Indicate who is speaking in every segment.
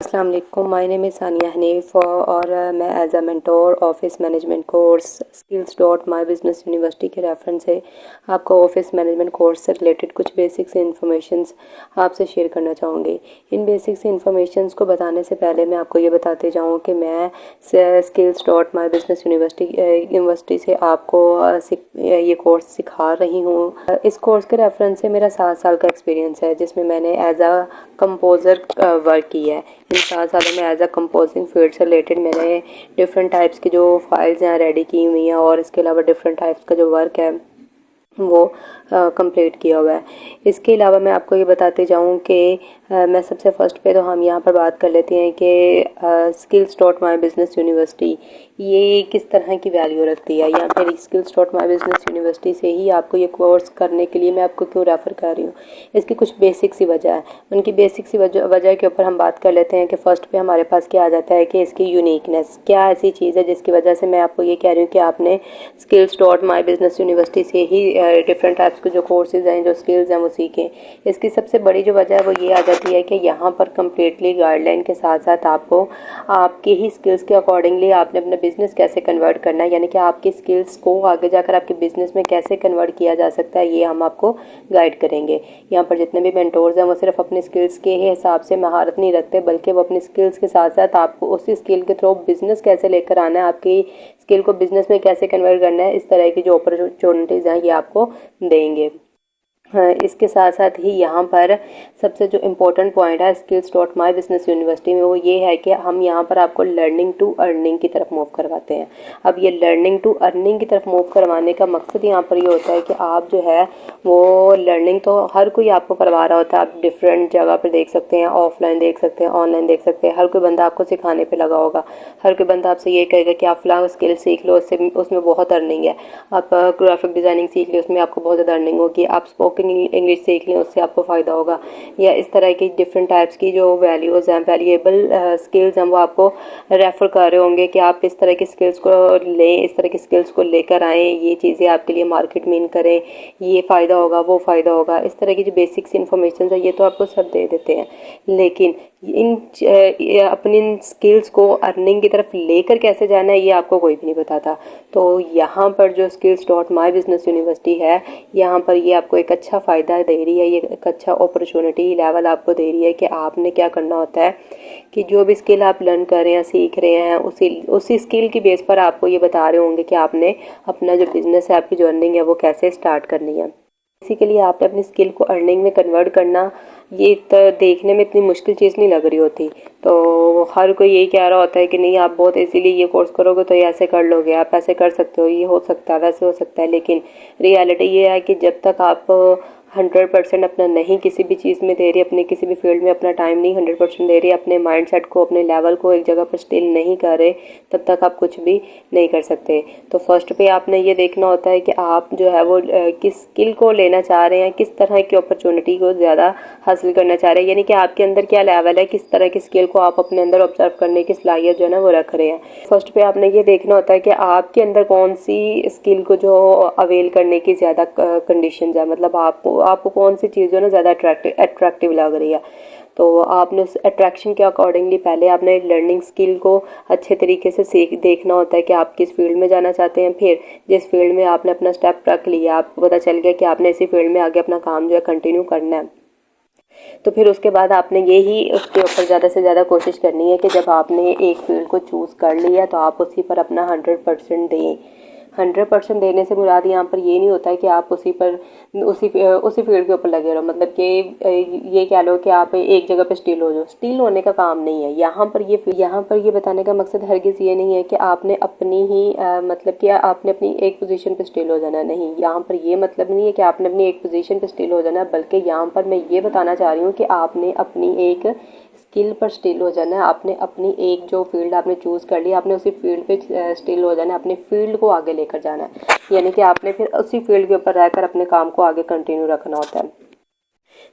Speaker 1: अस्सलाम वालेकुम, my name is Sania Hanif और मैं as a mentor office management course skills dot my business university के रेफरेंस से आपको ऑफिस मैनेजमेंट कोर्स से रिलेटेड कुछ बेसिक्स इन्फॉर्मेशंस आपसे शेयर करना चाहूँगी। इन बेसिक्स इन्फॉर्मेशंस को बताने से पहले मैं आपको ये बताते जाऊँ कि मैं skills dot my business university से आपको ये कोर्स सिखा रही हूँ। इस कोर्स के रेफरेंस से मेरा 7 साल का एक्सपीरियंस है, जिसमें मैंने एज अ कंपोज़र वर्क किया है। इन 7 सालों में एज अ कंपोजिंग फील्ड से रिलेटेड मैंने डिफरेंट टाइप्स की जो फाइल्स हैं रेडी की हुई हैं और इसके अलावा डिफरेंट टाइप्स का जो वर्क है वो कंप्लीट किया हुआ है। इसके अलावा मैं आपको ये बताते जाऊँ कि मैं सबसे फर्स्ट पे तो हम यहाँ पर बात कर लेते हैं कि skills dot my business university ये किस तरह की वैल्यू रखती है, या फिर skills dot my business university से ही आपको ये कोर्स करने के लिए मैं आपको क्यों रेफ़र कर रही हूँ। इसकी कुछ बेसिक सी वजह है। उनकी बेसिक सी वजह के ऊपर हम बात कर लेते हैं कि फ़र्स्ट पे हमारे पास क्या आ जाता है कि इसकी यूनिकनेस क्या ऐसी चीज़ है जिसकी वजह से मैं आपको ये कह रही हूँ कि आपने skills dot my business university से ही डिफरेंट टाइप्स के जो कोर्सेज़ हैं, जो स्किल्स हैं वो सीखें। इसकी सबसे बड़ी जो वजह है वो ये आ जाती है कि यहाँ पर कम्प्लीटली गाइडलाइन के साथ साथ आपको आपके ही स्किल्स के अकॉर्डिंगली आपने अपना बिज़नेस कैसे कन्वर्ट करना है, यानी कि आपकी स्किल्स को आगे जाकर आपके बिज़नेस में कैसे कन्वर्ट किया जा सकता है, ये हम आपको गाइड करेंगे। यहाँ पर जितने भी मेंटोर्स हैं वो सिर्फ अपने स्किल्स के ही हिसाब से महारत नहीं रखते, बल्कि वो अपनी स्किल्स के साथ साथ आपको उसी स्किल के थ्रू बिज़नेस कैसे लेकर आना है, आपकी स्किल को बिज़नेस में कैसे कन्वर्ट करना है, इस तरह की जो अपॉर्चुनिटीज़ हैं ये आपको देंगे। इसके साथ साथ ही यहाँ पर सबसे जो इम्पोर्टेंट पॉइंट है skills dot my business university में वो ये है कि हम यहाँ पर आपको लर्निंग टू अर्निंग की तरफ मूव करवाते हैं। अब ये लर्निंग टू अर्निंग की तरफ मूव करवाने का मकसद यहाँ पर ये होता है कि आप जो है वो लर्निंग तो हर कोई आपको करवा रहा होता है। आप डिफरेंट जगह पर देख सकते हैं, ऑफलाइन देख सकते हैं, ऑनलाइन देख सकते हैं। हर कोई बंदा आपको सिखाने पर लगा होगा। हर कोई बंदा आपसे ये कहेगा कि आप फलां स्किल सीख लो, उसमें बहुत अर्निंग है। आप ग्राफिक डिज़ाइनिंग सीख लो, उसमें आपको बहुत ज़्यादा अर्निंग होगी। आप स्पोकन इंग्लिश सीख लें, उससे आपको फ़ायदा होगा। या इस तरह की डिफरेंट टाइप्स की जो वैल्यूज़ हैं, वैल्यूएबल स्किल्स हैं, वो आपको रेफ़र कर रहे होंगे कि आप इस तरह की स्किल्स को लें, इस तरह की स्किल्स को लेकर आएँ, ये चीज़ें आपके लिए मार्केट में इन करें, ये फ़ायदा होगा, वो फ़ायदा होगा। इस तरह की जो बेसिक्स इन्फॉर्मेशन है ये तो आपको सब दे देते हैं, लेकिन अपनी स्किल्स को अर्निंग की तरफ लेकर कैसे जाना है ये आपको कोई भी नहीं बताता। तो यहाँ पर जो skills dot my business university है, यहाँ पर ये आपको एक अच्छा फ़ायदा दे रही है, ये एक अच्छा अपॉर्चुनिटी लेवल आपको दे रही है कि आपने क्या करना होता है कि जो भी स्किल आप लर्न कर रहे हैं, सीख रहे हैं, उसी स्किल की बेस पर आपको ये बता रहे होंगे कि आपने अपना जो बिज़नेस है, आपकी जो अर्निंग है वो कैसे स्टार्ट करनी है। इसी के लिए आपने अपनी स्किल को अर्निंग में कन्वर्ट करना ये तो देखने में इतनी मुश्किल चीज़ नहीं लग रही होती। तो हर कोई यही कह रहा होता है कि नहीं आप बहुत इजीली ये कोर्स करोगे तो ये ऐसे कर लोगे, आप ऐसे कर सकते हो, ये हो सकता है, वैसे हो सकता है। लेकिन रियलिटी ये है कि जब तक आप 100% अपना नहीं किसी भी चीज़ में दे रही, अपने किसी भी फील्ड में अपना टाइम नहीं 100% दे रही, अपने माइंडसेट को, अपने लेवल को एक जगह पर स्टिल नहीं कर रहे, तब तक आप कुछ भी नहीं कर सकते। तो फर्स्ट पे आपने ये देखना होता है कि आप जो है वो किस स्किल को लेना चाह रहे हैं, किस तरह की अपॉर्चुनिटी को ज़्यादा हासिल करना चाह रहे हैं, यानी कि आपके अंदर क्या लेवल है, किस तरह की स्किल को आप अपने अंदर ऑब्जर्व करने की सलाहियत जो है ना वो रख रहे हैं। फर्स्ट पे आपने ये देखना होता है कि आपके अंदर कौन सी स्किल को जो अवेल करने की ज़्यादा कंडीशंस है, मतलब आपको कौन सी चीज़ जो है ना ज़्यादा अट्रैक्टिव लग रही है। तो आपने उस अट्रैक्शन के अकॉर्डिंगली पहले आपने लर्निंग स्किल को अच्छे तरीके से देखना होता है कि आप किस फील्ड में जाना चाहते हैं। फिर जिस फील्ड में आपने अपना स्टेप रख लिया, आपको पता चल गया कि आपने इसी फील्ड में आगे अपना काम जो है कंटिन्यू करना है, तो फिर उसके बाद आपने यही उसके ऊपर ज़्यादा से ज़्यादा कोशिश करनी है कि जब आपने एक फील्ड को चूज़ कर लिया तो आप उसी पर अपना 100% दें। 100% देने से मुराद यहाँ पर ये नहीं होता है कि आप उसी फील्ड के ऊपर लगे रहो, मतलब कि ये कह लो कि आप एक जगह पे स्टिल हो जाओ। स्टिल होने का काम नहीं है यहाँ पर ये बताने का मकसद हरगिज़ ये नहीं है कि आपने अपनी ही मतलब कि आपने अपनी एक पोजीशन पे स्टिल हो जाना। नहीं, यहाँ पर ये मतलब नहीं है कि आपने अपनी एक पोजीशन पे स्टिल हो जाना, बल्कि यहाँ पर मैं ये बताना चाह रही हूँ कि आपने अपनी एक स्किल पर स्टिल हो जाना है। आपने अपनी एक जो फील्ड आपने चूज़ कर लिया, आपने उसी फील्ड पे स्टिल हो जाना है, अपनी फील्ड को आगे लेकर जाना है, यानी कि आपने फिर उसी फील्ड के ऊपर रहकर अपने काम को आगे कंटिन्यू रखना होता है।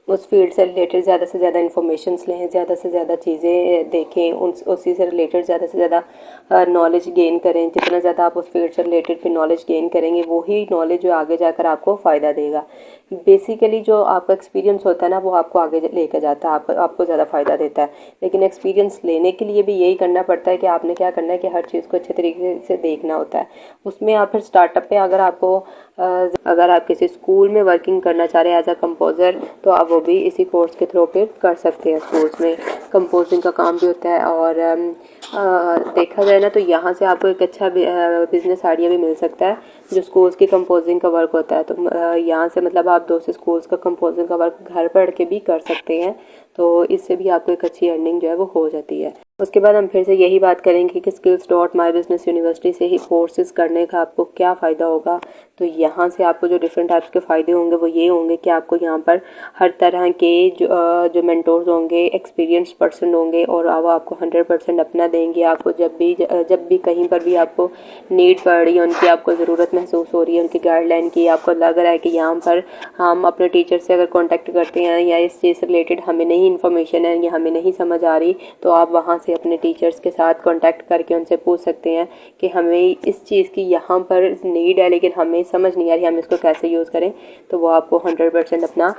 Speaker 1: उस फील्ड से रिलेटेड ज़्यादा से ज़्यादा इन्फॉर्मेशंस लें, ज़्यादा से ज़्यादा चीज़ें देखें, उसी से रिलेटेड ज़्यादा से ज़्यादा नॉलेज गेन करें। जितना ज़्यादा आप उस फील्ड से रिलेटेड फिर नॉलेज गेन करेंगे, वही नॉलेज जो आगे जाकर आपको फ़ायदा देगा। बेसिकली जो आपका एक्सपीरियंस होता है ना, वो आपको आगे लेकर जाता है, आपको ज़्यादा फ़ायदा देता है। लेकिन एक्सपीरियंस लेने के लिए भी यही करना पड़ता है कि आपने क्या करना है कि हर चीज़ को अच्छे तरीके से देखना होता है। उसमें आप फिर स्टार्टअप पे अगर आप किसी स्कूल में वर्किंग करना चाह रहे हैं एज अ कंपोज़र, तो आप वो भी इसी कोर्स के थ्रू पे कर सकते हैं। स्कूल्स में कंपोजिंग का काम भी होता है और देखा जाए ना तो यहाँ से आपको एक अच्छा बिजनेस आइडिया भी मिल सकता है जो स्कूल्स की कंपोजिंग का वर्क होता है। तो यहाँ से मतलब आप 2 से स्कूल्स का कंपोजिंग का वर्क घर पढ़ के भी कर सकते हैं, तो इससे भी आपको एक अच्छी अर्निंग जो है वो हो जाती है। उसके बाद हम फिर से यही बात करेंगे कि skills dot my business university से ही कोर्सेज करने का आपको क्या फ़ायदा होगा। तो यहाँ से आपको जो डिफरेंट टाइप्स के फ़ायदे होंगे वो ये होंगे कि आपको यहाँ पर हर तरह के जो मेंटोर्स होंगे, एक्सपीरियंस पर्सन होंगे और वो आपको 100% अपना देंगे। आपको जब भी कहीं पर भी आपको नीड पड़ रही है, उनकी आपको ज़रूरत महसूस हो रही है, उनकी गाइडलाइन की, आपको लग रहा है कि यहाँ पर हम अपने टीचर से अगर कॉन्टैक्ट करते हैं या इस चीज़ से रिलेटेड हमें नहीं इन्फॉर्मेशन है या हमें नहीं समझ आ रही, तो आप वहाँ से अपने टीचर्स के साथ कांटेक्ट करके उनसे पूछ सकते हैं कि हमें इस चीज़ की यहाँ पर नीड है लेकिन हमें समझ नहीं आ रही, हम इसको कैसे यूज़ करें। तो वो आपको 100% अपना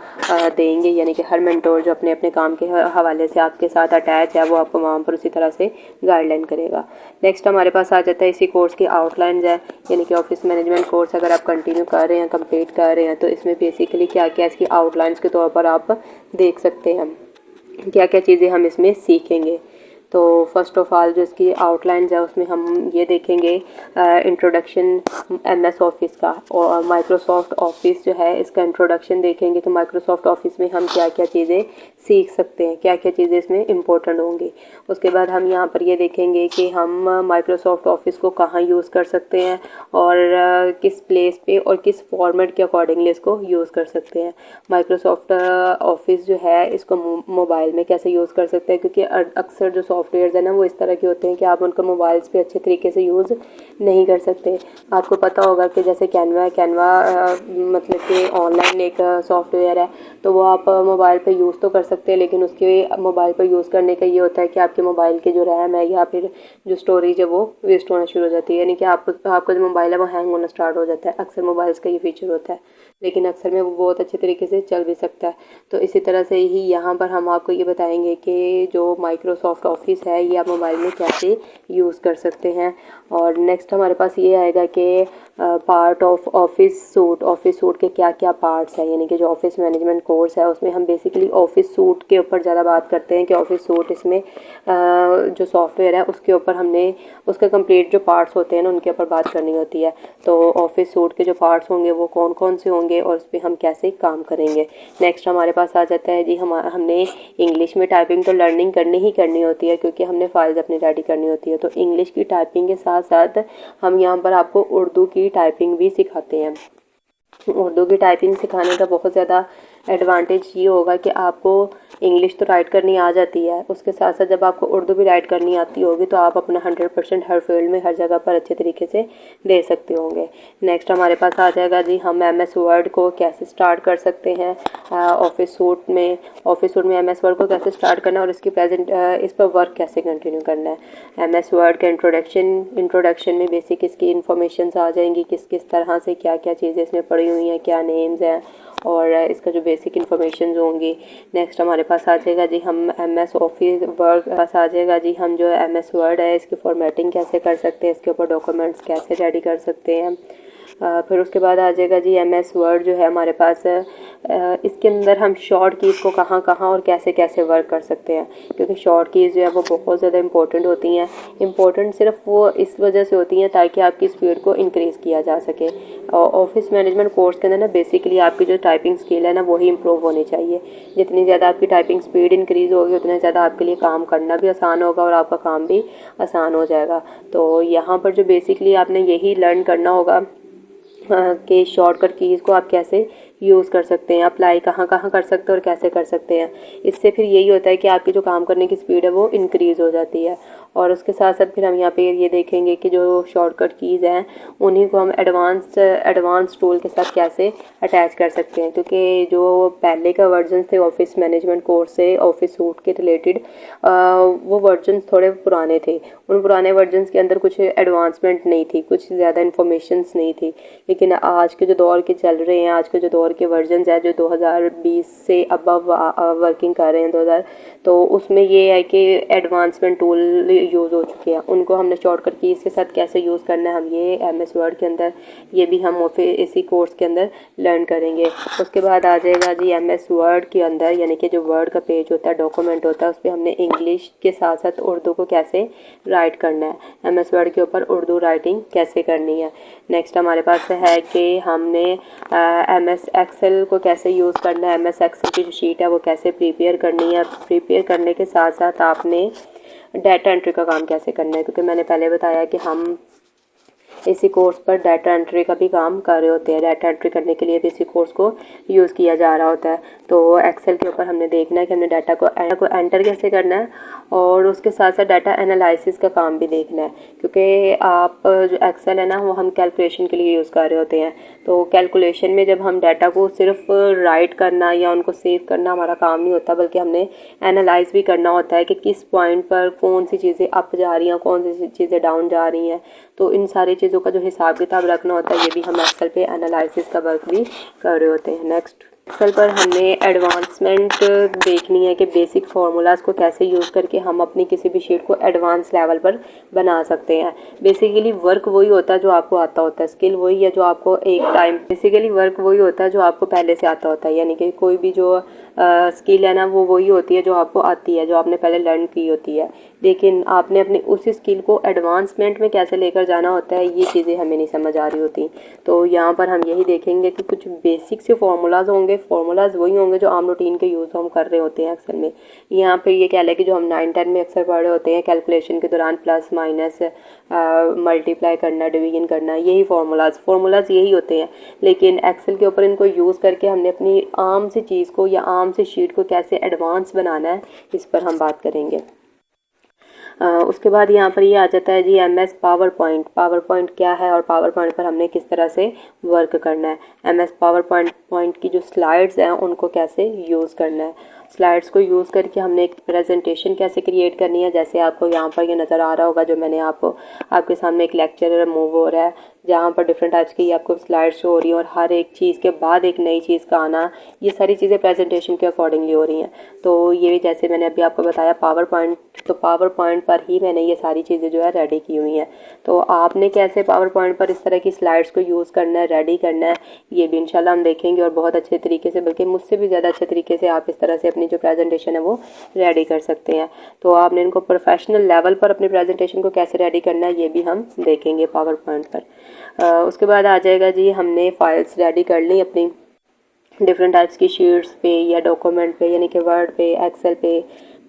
Speaker 1: देंगे। यानी कि हर मेंटोर जो अपने अपने काम के हवाले से आपके साथ अटैच है, वो आपको वहाँ पर उसी तरह से गाइडलाइन करेगा। नेक्स्ट हमारे पास आ जाता है इसी कोर्स की आउटलाइन है, यानी कि ऑफिस मैनेजमेंट कोर्स अगर आप कंटिन्यू कर रहे हैं, कंप्लीट कर रहे हैं, तो इसमें बेसिकली क्या क्या इसकी आउटलाइंस के तौर पर आप देख सकते हैं क्या क्या चीज़ें हम इसमें सीखेंगे। तो फर्स्ट ऑफ ऑल जो इसकी आउटलाइंस है उसमें हम ये देखेंगे इंट्रोडक्शन MS ऑफिस का, और माइक्रोसॉफ्ट ऑफिस जो है इसका इंट्रोडक्शन देखेंगे कि माइक्रोसॉफ्ट ऑफिस में हम क्या क्या चीज़ें सीख सकते हैं, क्या क्या चीज़ें इसमें इम्पोर्टेंट होंगी। उसके बाद हम यहाँ पर ये देखेंगे कि हम माइक्रोसॉफ्ट ऑफिस को कहाँ यूज़ कर सकते हैं और किस प्लेस पे और किस फॉर्मेट के अकॉर्डिंगली इसको यूज़ कर सकते हैं। माइक्रोसॉफ्ट ऑफिस जो है इसको मोबाइल में कैसे यूज़ कर सकते हैं, क्योंकि अक्सर जो सॉफ्टवेयर है ना वो इस तरह के होते हैं कि आप उनको मोबाइल्स पे अच्छे तरीके से यूज़ नहीं कर सकते। आपको पता होगा कि जैसे कैनवा मतलब कि ऑनलाइन एक सॉफ्टवेयर है, तो वो आप मोबाइल पे यूज़ तो कर सकते हैं, लेकिन उसके मोबाइल पर यूज़ करने का ये होता है कि आपके मोबाइल के जो रैम है या फिर जो स्टोरेज है वो वेस्ट होना शुरू हो जाती है, यानी कि आपका जो मोबाइल है वो हैंग होना स्टार्ट हो जाता है। अक्सर मोबाइल्स का ये फीचर होता है, लेकिन अक्सर में वो बहुत अच्छे तरीके से चल भी सकता है। तो इसी तरह से ही यहाँ पर हम आपको ये बताएंगे कि जो माइक्रोसॉफ्ट ऑफिस है ये आप मोबाइल में कैसे यूज़ कर सकते हैं। और नेक्स्ट हमारे पास ये आएगा कि पार्ट ऑफ ऑफिस सूट के क्या क्या पार्ट्स हैं, यानी कि जो ऑफिस मैनेजमेंट कोर्स है उसमें हम बेसिकली ऑफिस सूट के ऊपर ज़्यादा बात करते हैं कि ऑफिस सूट इसमें जो सॉफ्टवेयर है उसके ऊपर हमने उसके कंप्लीट जो पार्ट्स होते हैं ना उनके ऊपर बात करनी होती है। तो ऑफिस सूट के जो पार्ट्स होंगे वो कौन कौन से होंगे और उस पर हम कैसे काम करेंगे। नेक्स्ट हमारे पास आ जाता है जी हमने इंग्लिश में टाइपिंग तो लर्निंग करनी होती है, क्योंकि हमने फाइल्स अपनी रेडी करनी होती है। तो इंग्लिश की टाइपिंग के साथ साथ हम यहाँ पर आपको उर्दू की टाइपिंग भी सिखाते हैं। उर्दू की टाइपिंग सिखाने का बहुत ज़्यादा एडवांटेज ये होगा कि आपको इंग्लिश तो राइट करनी आ जाती है, उसके साथ साथ जब आपको उर्दू भी राइट करनी आती होगी तो आप अपना 100% हर फील्ड में हर जगह पर अच्छे तरीके से दे सकते होंगे। नेक्स्ट हमारे पास आ जाएगा जी हम MS वर्ड को कैसे स्टार्ट कर सकते हैं, ऑफिस सूट में MS वर्ड को कैसे स्टार्ट करना है और इस पर वर्क कैसे कंटिन्यू करना है। MS वर्ड का इंट्रोडक्शन में बेसिक इसकी इन्फॉर्मेशन आ जाएंगी, किस किस तरह से क्या क्या चीज़ें इसमें पड़ी हुई हैं, क्या नेम्स हैं और इसका जो बेसिक इन्फॉर्मेशन होंगी। नेक्स्ट हमारे पास आ जाएगा जी हम MS ऑफिस वर्ड पास आ जाएगा जी हम जो MS वर्ड है इसकी फॉर्मेटिंग कैसे कर सकते हैं, इसके ऊपर डॉक्यूमेंट्स कैसे रेडी कर सकते हैं। फिर उसके बाद आ जाएगा जी MS वर्ड जो है हमारे पास इसके अंदर हम शॉर्ट कीज़ को कहाँ कहाँ और कैसे कैसे वर्क कर सकते हैं, क्योंकि शॉर्ट कीज़ जो है वो बहुत ज़्यादा इंपॉर्टेंट होती हैं। इंपॉर्टेंट सिर्फ वो इस वजह से होती हैं ताकि आपकी स्पीड को इंक्रीज़ किया जा सके। ऑफिस मैनेजमेंट कोर्स के अंदर ना बेसिकली आपकी जो टाइपिंग स्किल है ना वही इंप्रूव होनी चाहिए। जितनी ज़्यादा आपकी टाइपिंग स्पीड इंक्रीज़ होगी उतना ज़्यादा आपके लिए काम करना भी आसान होगा और आपका काम भी आसान हो जाएगा। तो यहाँ पर जो बेसिकली आपने यही लर्न करना होगा कि शॉर्टकट कीज़ को आप कैसे यूज़ कर सकते हैं, अप्लाई कहाँ कहाँ कर सकते हैं और कैसे कर सकते हैं। इससे फिर यही होता है कि आपकी जो काम करने की स्पीड है वो इंक्रीज़ हो जाती है। और उसके साथ साथ फिर हम यहाँ पे ये देखेंगे कि जो शॉर्टकट कीज़ हैं उन्हीं को हम एडवांस टूल के साथ कैसे अटैच कर सकते हैं, क्योंकि जो पहले का वर्जन थे ऑफिस मैनेजमेंट कोर्स से ऑफिस सूट के रिलेटेड वो वर्जन थोड़े पुराने थे। उन पुराने वर्जन्स के अंदर कुछ एडवांसमेंट नहीं थी, कुछ ज़्यादा इन्फॉर्मेशंस नहीं थी। लेकिन आज के जो दौर के चल रहे हैं, आज के जो दौर के वर्जन्स हैं जो 2020 से अबव वर्किंग कर रहे हैं 2000, तो उसमें ये है कि एडवांसमेंट टूल यूज़ हो चुके हैं। उनको हमने शॉर्टकट कीज़ के साथ कैसे यूज़ करना है हम ये MS वर्ड के अंदर, ये भी हम इसी कोर्स के अंदर लर्न करेंगे। उसके बाद आ जाएगा जी MS वर्ड के अंदर, यानी कि जो वर्ड का पेज होता है, डॉक्यूमेंट होता है, उस पर हमने इंग्लिश के साथ साथ उर्दू को कैसे राइट करना है, MS वर्ड के ऊपर उर्दू राइटिंग कैसे करनी है। नेक्स्ट हमारे पास है कि हमने MS एक्सेल को कैसे यूज़ करना है, MS एक्सेल की जो शीट है वो कैसे प्रिपेयर करनी है। प्रिपेयर करने के साथ साथ आपने डाटा एंट्री का काम कैसे करना है, क्योंकि मैंने पहले बताया कि हम इसी कोर्स पर डाटा एंट्री का भी काम कर रहे होते हैं। डाटा एंट्री करने के लिए भी इसी कोर्स को यूज़ किया जा रहा होता है। तो एक्सेल के ऊपर हमने देखना है कि हमने डाटा को एंटर कैसे करना है, और उसके साथ साथ डाटा एनालिसिस का काम भी देखना है, क्योंकि आप जो एक्सेल है ना वो हम कैलकुलेशन के लिए यूज़ कर रहे होते हैं। तो कैलकुलेशन में जब हम डाटा को सिर्फ राइट करना या उनको सेव करना हमारा काम नहीं होता, बल्कि हमने एनालाइज भी करना होता है कि किस पॉइंट पर कौन सी चीज़ें अप जा रही हैं, कौन सी चीज़ें डाउन जा रही हैं। तो इन सारी चीज़ों का जो हिसाब किताब रखना होता है, ये भी हम एक्सेल पे एनालिसिस का वर्क भी कर रहे होते हैं। नेक्स्ट एक्सेल पर हमने एडवांसमेंट देखनी है कि बेसिक फार्मूलाज को कैसे यूज़ करके हम अपनी किसी भी शीट को एडवांस लेवल पर बना सकते हैं। बेसिकली वर्क वही होता है जो आपको आता होता है, स्किल वही है जो आपको बेसिकली वर्क वही होता है जो आपको पहले से आता होता है, यानी कि कोई भी जो स्किल है ना वो वही होती है जो आपको आती है, जो आपने पहले लर्न की होती है। लेकिन आपने अपनी उसी स्किल को एडवांसमेंट में कैसे लेकर जाना होता है, ये चीज़ें हमें नहीं समझ आ रही होती। तो यहाँ पर हम यही देखेंगे कि कुछ बेसिक से फार्मूलाज होंगे, फार्मूलाज वही होंगे जो आम रूटीन के यूज़ हम कर रहे होते हैं एक्सेल में। यहाँ पर ये कह लें कि जो हम 9-10 में अक्सर पढ़ रहे होते हैं कैलकुलेशन के दौरान, प्लस माइनस, मल्टीप्लाई करना, डिवीजन करना, यही फार्मूलाज यही होते हैं। लेकिन एक्सेल के ऊपर इनको यूज़ करके हमने अपनी आम सी चीज़ को या आम सी शीट को कैसे एडवांस बनाना है, इस पर हम बात करेंगे। उसके बाद यहाँ पर ये आ जाता है जी MS पावर पॉइंट क्या है और पावर पॉइंट पर हमने किस तरह से वर्क करना है। MS पावर पॉइंट की जो स्लाइड्स हैं उनको कैसे यूज़ करना है, स्लाइड्स को यूज़ करके हमने एक प्रेजेंटेशन कैसे क्रिएट करनी है। जैसे आपको यहाँ पर ये नज़र आ रहा होगा, जो मैंने आपके सामने एक लेक्चर मूव हो रहा है जहाँ पर डिफरेंट टाइप्स की आपको स्लाइड्स शो हो रही हैं और हर एक चीज़ के बाद एक नई चीज़ का आना, ये सारी चीज़ें प्रेजेंटेशन के अकॉर्डिंगली हो रही हैं। तो ये भी जैसे मैंने अभी आपको बताया पावर पॉइंट पर ही मैंने ये सारी चीज़ें जो है रेडी की हुई हैं। तो आपने कैसे पावर पॉइंट पर इस तरह की स्लाइड्स को यूज़ करना है, रेडी करना है, ये भी इंशाल्लाह हम देखेंगे और बहुत अच्छे तरीके से, बल्कि मुझसे भी ज़्यादा अच्छे तरीके से आप इस तरह से अपनी जो प्रेजेंटेशन है वो रेडी कर सकते हैं। तो आपने इनको प्रोफेशनल लेवल पर अपनी प्रेजेंटेशन को कैसे रेडी करना है, ये भी हम देखेंगे पावर पॉइंट पर। उसके बाद आ जाएगा जी हमने फाइल्स रेडी कर ली अपनी डिफरेंट टाइप्स की शीट्स पे या डॉक्यूमेंट पे, यानी कि वर्ड पे, एक्सेल पे,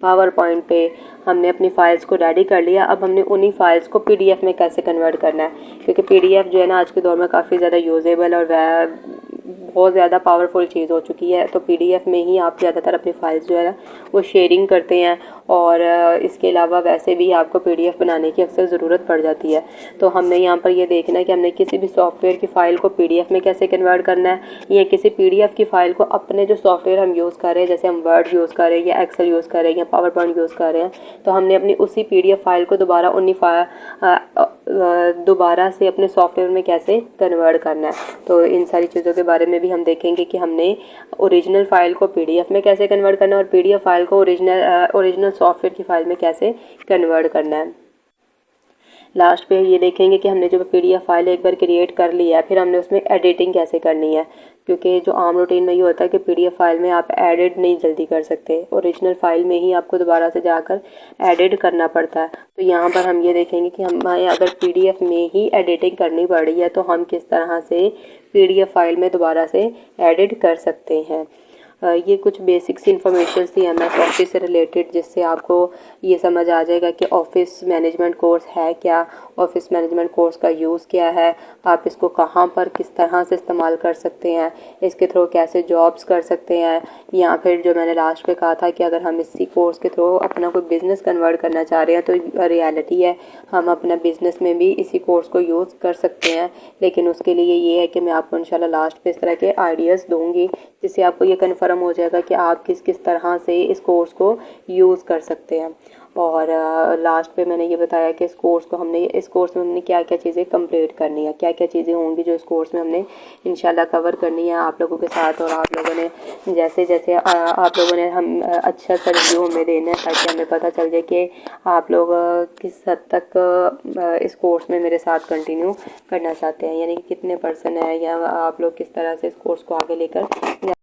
Speaker 1: पावर पॉइंट पे हमने अपनी फ़ाइल्स को रेडी कर लिया। अब हमने उन्हीं फाइल्स को PDF में कैसे कन्वर्ट करना है, क्योंकि PDF जो है ना आज के दौर में काफ़ी ज़्यादा यूजेबल और बहुत ज़्यादा पावरफुल चीज़ हो चुकी है। तो PDF में ही आप ज़्यादातर अपनी फाइल्स जो है ना वो शेयरिंग करते हैं, और इसके अलावा वैसे भी आपको PDF बनाने की अक्सर ज़रूरत पड़ जाती है। तो हमने यहाँ पर ये देखना है कि हमने किसी भी सॉफ्टवेयर की फ़ाइल को PDF में कैसे कन्वर्ट करना है, या किसी PDF की फ़ाइल को अपने जो सॉफ्टवेयर हम यूज़ कर रहे हैं, जैसे हम वर्ड यूज़ कर रहे हैं या एक्सेल यूज़ कर रहे हैं या पावर पॉइंट यूज़ कर रहे हैं, तो हमने अपनी उसी PDF फाइल को दोबारा से अपने सॉफ्टवेयर में कैसे कन्वर्ट करना है। तो इन सारी चीज़ों के बारे में भी हम देखेंगे कि हमने ओरिजिनल फाइल को PDF में कैसे कन्वर्ट करना है और PDF फाइल को ओरिजिनल सॉफ्टवेयर की फाइल में कैसे कन्वर्ट करना है। लास्ट पे ये देखेंगे कि हमने जो PDF फाइल एक बार क्रिएट कर लिया है, फिर हमने उसमें एडिटिंग कैसे करनी है, क्योंकि जो आम रूटीन में ये होता है कि PDF फाइल में आप एडिट नहीं जल्दी कर सकते, ओरिजिनल फाइल में ही आपको दोबारा से जाकर एडिट करना पड़ता है। तो यहाँ पर हम ये देखेंगे कि हमें अगर PDF में ही एडिटिंग करनी पड़ रही है तो हम किस तरह से PDF फाइल में दोबारा से एडिट कर सकते हैं। ये कुछ बेसिक्स इन्फॉर्मेशन थी एमएस ऑफिस से रिलेटेड, जिससे आपको ये समझ आ जाएगा कि ऑफिस मैनेजमेंट कोर्स है क्या, ऑफिस मैनेजमेंट कोर्स का यूज़ क्या है, आप इसको कहाँ पर किस तरह से इस्तेमाल कर सकते हैं, इसके थ्रू कैसे जॉब्स कर सकते हैं, या फिर जो मैंने लास्ट में कहा था कि अगर हम इसी कोर्स के थ्रू अपना कोई बिज़नेस कन्वर्ट करना चाह रहे हैं तो रियलिटी है हम अपना बिज़नेस में भी इसी कोर्स को यूज़ कर सकते हैं। लेकिन उसके लिए ये है कि मैं आपको इंशाल्लाह लास्ट पे इस तरह के आइडियाज़ दूंगी, जिससे आपको ये कन्फर्म हो जाएगा कि आप किस किस तरह से इस कोर्स को यूज़ कर सकते हैं। और लास्ट पे मैंने ये बताया कि इस कोर्स में हमने क्या क्या चीज़ें कंप्लीट करनी है, क्या क्या चीज़ें होंगी जो इस कोर्स में हमने इंशाल्लाह कवर करनी है आप लोगों के साथ। और आप लोगों ने जैसे जैसे आप लोगों ने हम अच्छा सा रिव्यू हमें देना है, ताकि हमें पता चल जाए कि आप लोग किस हद तक इस कोर्स में मेरे साथ कंटिन्यू करना चाहते हैं, यानी कि कितने पर्सन है, या आप लोग किस तरह से इस कोर्स को आगे लेकर